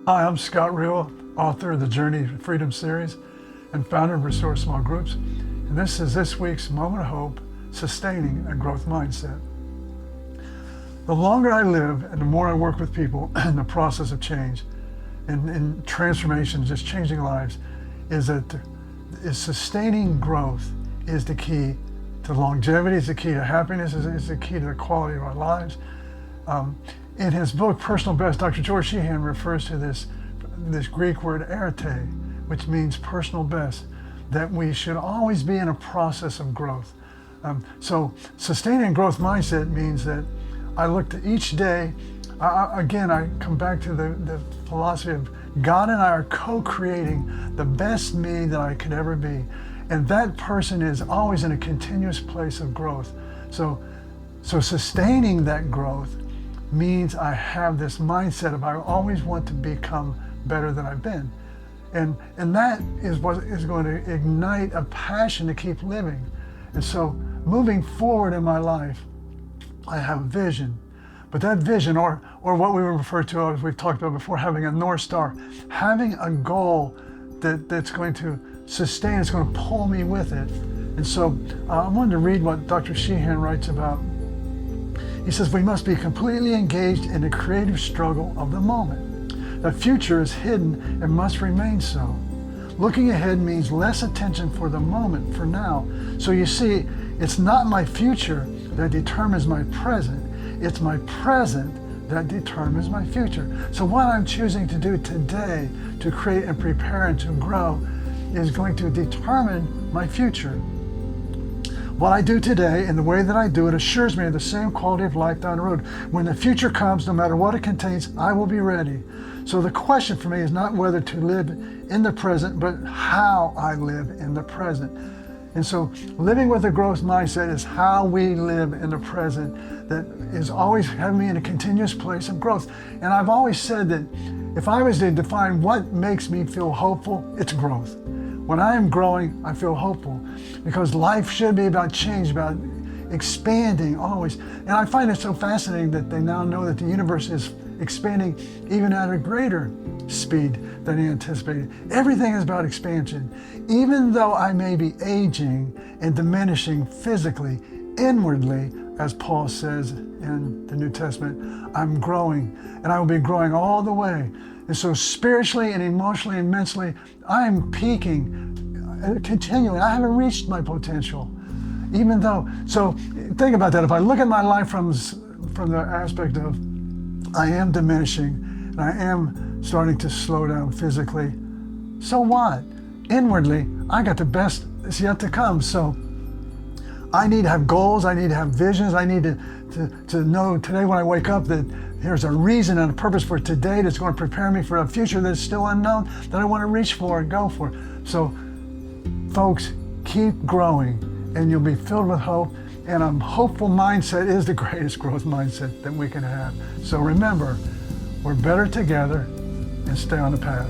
Hi, I'm Scott Reall, author of the Journey to Freedom series and founder of Restore Small Groups. And this is this week's Moment of Hope, Sustaining a Growth Mindset. The longer I live and the more I work with people in the process of change and transformation, just changing lives, is sustaining growth is the key to longevity, is the key to happiness, is the key to the quality of our lives. In his book, Personal Best, Dr. George Sheehan refers to this Greek word arete, which means personal best, that we should always be in a process of growth. So sustaining a growth mindset means that I look to each day, I come back to the philosophy of God and I are co-creating the best me that I could ever be. And that person is always in a continuous place of growth. So sustaining that growth means I have this mindset of I always want to become better than I've been. And that is what is going to ignite a passion to keep living. And so moving forward in my life, I have a vision. But that vision, or what we refer to, as we've talked about before, having a North Star, having a goal that's going to sustain, it's going to pull me with it. And so I wanted to read what Dr. Sheehan writes about. He says, we must be completely engaged in the creative struggle of the moment. The future is hidden and must remain so. Looking ahead means less attention for the moment, for now. So you see, it's not my future that determines my present. It's my present that determines my future. So what I'm choosing to do today to create and prepare and to grow is going to determine my future. What I do today and the way that I do it assures me of the same quality of life down the road. When the future comes, no matter what it contains, I will be ready. So the question for me is not whether to live in the present, but how I live in the present. And so living with a growth mindset is how we live in the present that is always having me in a continuous place of growth. And I've always said that if I was to define what makes me feel hopeful, it's growth. When I am growing, I feel hopeful because life should be about change, about expanding always. And I find it so fascinating that they now know that the universe is expanding even at a greater speed than anticipated. Everything is about expansion. Even though I may be aging and diminishing physically, inwardly, as Paul says in the New Testament, I'm growing, and I will be growing all the way. And so spiritually and emotionally and mentally, I'm peaking continually. I haven't reached my potential. Even though, so think about that. If I look at my life from the aspect of I am diminishing and I am starting to slow down physically, so what? Inwardly, I got the best is yet to come. So I need to have goals, I need to have visions, I need to know today when I wake up that there's a reason and a purpose for today that's going to prepare me for a future that's still unknown that I want to reach for and go for. So folks, keep growing and you'll be filled with hope. And a hopeful mindset is the greatest growth mindset that we can have. So remember, we're better together and stay on the path.